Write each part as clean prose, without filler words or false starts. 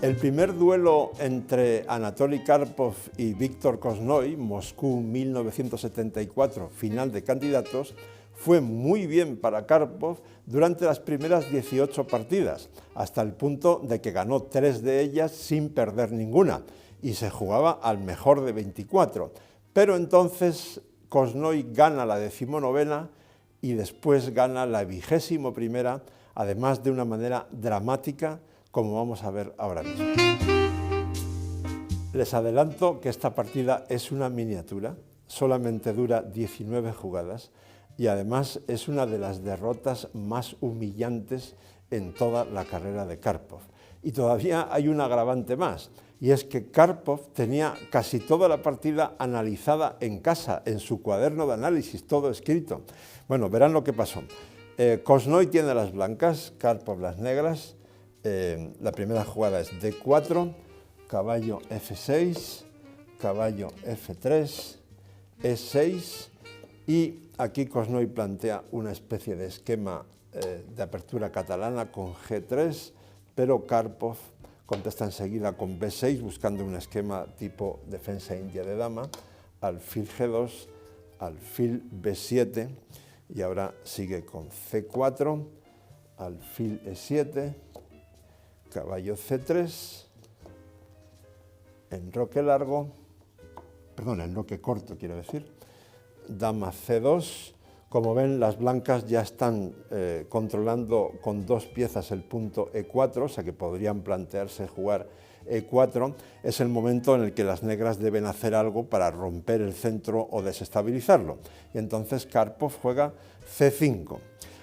El primer duelo entre Anatoly Karpov y Víctor Korchnoi, Moscú 1974, final de candidatos, fue muy bien para Karpov durante las primeras 18 partidas, hasta el punto de que ganó 3 de ellas sin perder ninguna, y se jugaba al mejor de 24. Pero entonces Korchnoi gana la 19ª y después gana la 21ª, además de una manera dramática, como vamos a ver ahora mismo. Les adelanto que esta partida es una miniatura, solamente dura 19 jugadas y además es una de las derrotas más humillantes en toda la carrera de Karpov. Y todavía hay un agravante más, y es que Karpov tenía casi toda la partida analizada en casa, en su cuaderno de análisis, todo escrito. Bueno, verán lo que pasó. Korchnoi tiene las blancas, Karpov las negras. La primera jugada es D4, caballo F6, caballo F3, E6 y aquí Korchnoi plantea una especie de esquema de apertura catalana con G3, pero Karpov contesta enseguida con B6 buscando un esquema tipo defensa india de dama, alfil G2, alfil B7 y ahora sigue con C4, alfil E7, caballo C3, enroque largo, perdón, enroque corto quiero decir, dama C2. Como ven, las blancas ya están controlando con 2 piezas el punto E4, o sea que podrían plantearse jugar E4. Es el momento en el que las negras deben hacer algo para romper el centro o desestabilizarlo. Y entonces Karpov juega C5.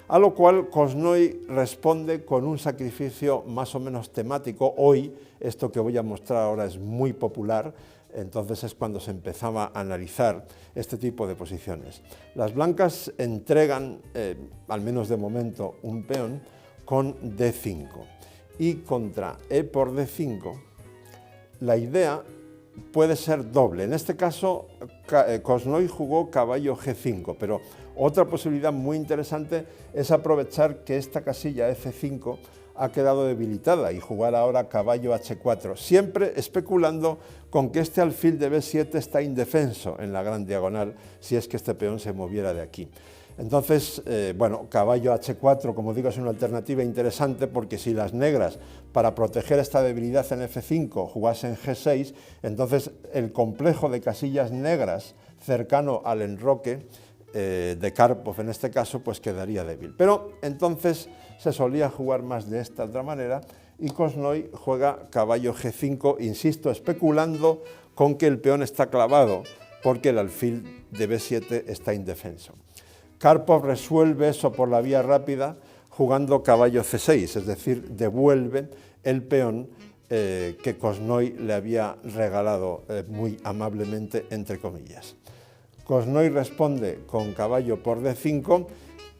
A lo cual Korchnoi responde con un sacrificio más o menos temático. Hoy, esto que voy a mostrar ahora es muy popular, entonces es cuando se empezaba a analizar este tipo de posiciones. Las blancas entregan, al menos de momento, un peón con D5. Y contra E por D5, la idea puede ser doble. En este caso, Korchnoi jugó caballo G5, pero otra posibilidad muy interesante es aprovechar que esta casilla F5 ha quedado debilitada y jugar ahora caballo H4, siempre especulando con que este alfil de B7 está indefenso en la gran diagonal si es que este peón se moviera de aquí. Entonces, bueno, caballo H4, como digo, es una alternativa interesante porque si las negras, para proteger esta debilidad en F5, jugasen G6, entonces el complejo de casillas negras cercano al enroque de Karpov en este caso, pues quedaría débil. Pero entonces se solía jugar más de esta otra manera y Korchnoi juega caballo G5, insisto, especulando con que el peón está clavado porque el alfil de B7 está indefenso. Karpov resuelve eso por la vía rápida jugando caballo C6, es decir, devuelve el peón que Korchnoi le había regalado muy amablemente, entre comillas. Korchnoi responde con caballo por D5,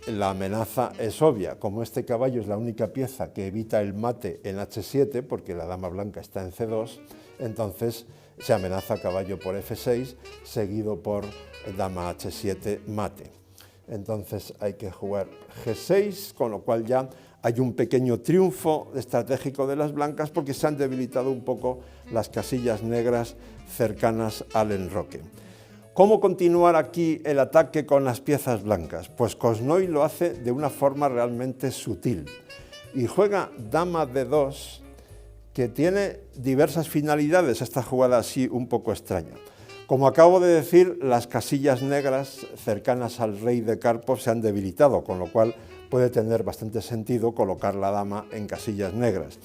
la amenaza es obvia, como este caballo es la única pieza que evita el mate en H7, porque la dama blanca está en C2, entonces se amenaza caballo por F6, seguido por dama H7 mate. Entonces hay que jugar G6, con lo cual ya hay un pequeño triunfo estratégico de las blancas porque se han debilitado un poco las casillas negras cercanas al enroque. ¿Cómo continuar aquí el ataque con las piezas blancas? Pues Korchnoi lo hace de una forma realmente sutil y juega dama D2, que tiene diversas finalidades, esta jugada así un poco extraña. Como acabo de decir, las casillas negras cercanas al rey de Karpov se han debilitado, con lo cual puede tener bastante sentido colocar la dama en casillas negras.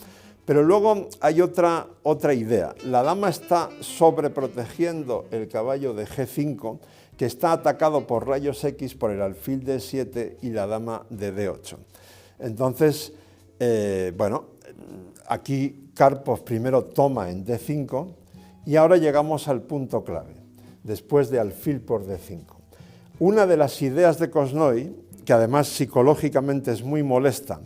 Pero luego hay otra idea. La dama está sobreprotegiendo el caballo de G5, que está atacado por rayos X por el alfil de E7 y la dama de D8. Entonces, bueno, aquí Karpov primero toma en D5 y ahora llegamos al punto clave, después de alfil por D5. Una de las ideas de Korchnoi, que además psicológicamente es muy molesta,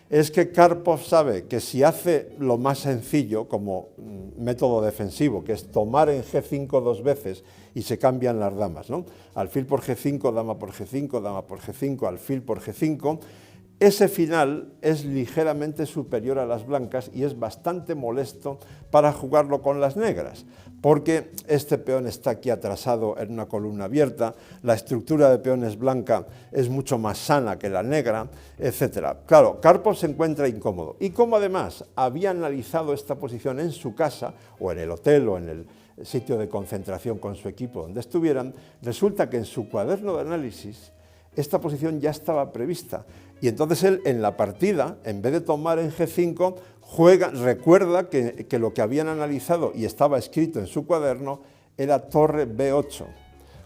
es que Karpov sabe que si hace lo más sencillo como método defensivo, que es tomar en G5 2 veces y se cambian las damas, ¿no? Alfil por G5, dama por G5, dama por G5, alfil por G5, ese final es ligeramente superior a las blancas y es bastante molesto para jugarlo con las negras, porque este peón está aquí atrasado en una columna abierta, la estructura de peones blanca es mucho más sana que la negra, etc. Claro, Karpov se encuentra incómodo, y como además había analizado esta posición en su casa, o en el hotel, o en el sitio de concentración con su equipo donde estuvieran, resulta que en su cuaderno de análisis esta posición ya estaba prevista, y entonces él en la partida, en vez de tomar en G5, recuerda que lo que habían analizado y estaba escrito en su cuaderno era torre B8,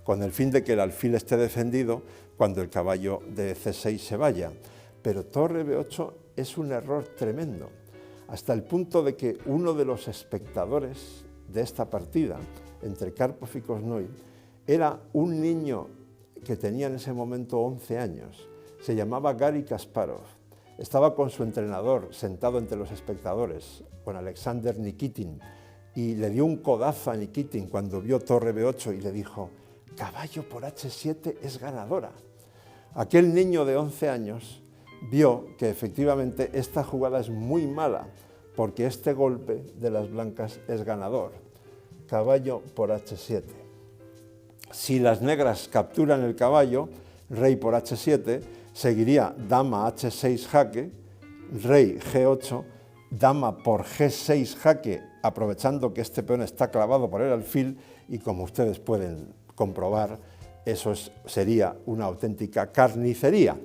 con el fin de que el alfil esté defendido cuando el caballo de C6 se vaya. Pero torre B8 es un error tremendo, hasta el punto de que uno de los espectadores de esta partida, entre Karpov y Korchnoi, era un niño que tenía en ese momento 11 años, se llamaba Gary Kasparov. Estaba con su entrenador sentado entre los espectadores, con Alexander Nikitin, y le dio un codazo a Nikitin cuando vio torre B8 y le dijo: caballo por H7 es ganadora. Aquel niño de 11 años vio que efectivamente esta jugada es muy mala, porque este golpe de las blancas es ganador. Caballo por H7. Si las negras capturan el caballo, rey por H7, seguiría dama H6 jaque, rey G8, dama por G6 jaque, aprovechando que este peón está clavado por el alfil, y como ustedes pueden comprobar, eso sería una auténtica carnicería.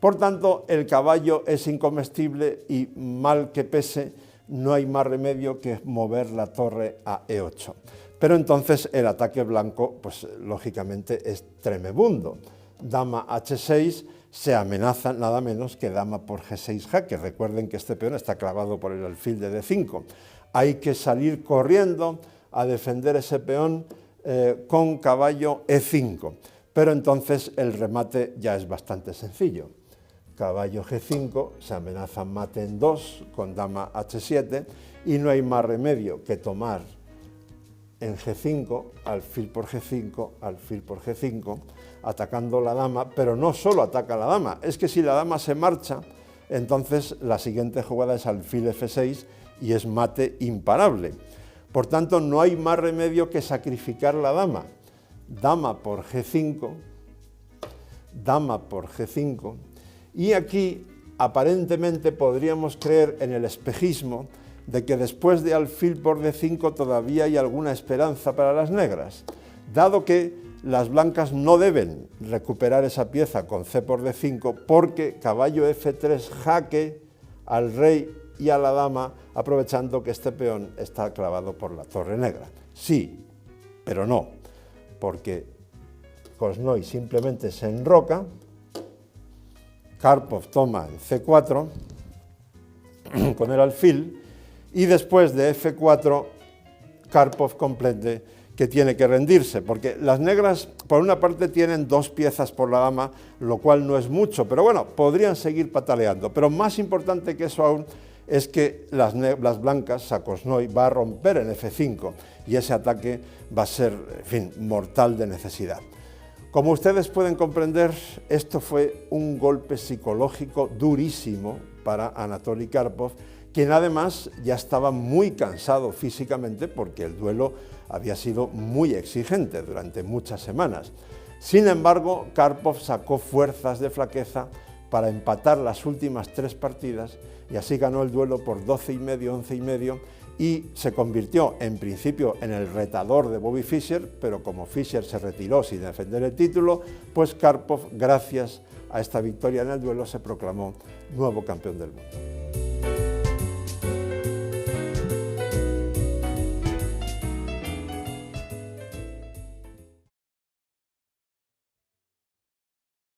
Por tanto, el caballo es incomestible y, mal que pese, no hay más remedio que mover la torre a E8. Pero entonces el ataque blanco, pues lógicamente es tremebundo. Dama H6, se amenaza nada menos que dama por G6 jaque. Recuerden que este peón está clavado por el alfil de D5. Hay que salir corriendo a defender ese peón con caballo E5. Pero entonces el remate ya es bastante sencillo. Caballo G5, se amenaza mate en 2 con dama H7 y no hay más remedio que tomar en G5, alfil por G5, alfil por G5, atacando la dama, pero no solo ataca a la dama, es que si la dama se marcha, entonces la siguiente jugada es alfil F6 y es mate imparable. Por tanto, no hay más remedio que sacrificar la dama. Dama por G5, dama por G5, y aquí aparentemente podríamos creer en el espejismo de que después de alfil por D5 todavía hay alguna esperanza para las negras, dado que las blancas no deben recuperar esa pieza con C por D5 porque caballo F3 jaque al rey y a la dama, aprovechando que este peón está clavado por la torre negra. Sí, pero no, porque Korchnoi simplemente se enroca, Karpov toma en C4 con el alfil, y después de F4, Karpov comprende que tiene que rendirse, porque las negras, por una parte, tienen 2 piezas por la dama, lo cual no es mucho, pero bueno, podrían seguir pataleando. Pero más importante que eso aún es que las blancas, Korchnoi va a romper en F5, y ese ataque va a ser, en fin, mortal de necesidad. Como ustedes pueden comprender, esto fue un golpe psicológico durísimo para Anatoly Karpov, quien además ya estaba muy cansado físicamente porque el duelo había sido muy exigente durante muchas semanas. Sin embargo, Karpov sacó fuerzas de flaqueza para empatar las últimas 3 partidas y así ganó el duelo por 12,5, 11,5 y se convirtió en principio en el retador de Bobby Fischer, pero como Fischer se retiró sin defender el título, pues Karpov, gracias a esta victoria en el duelo, se proclamó nuevo campeón del mundo.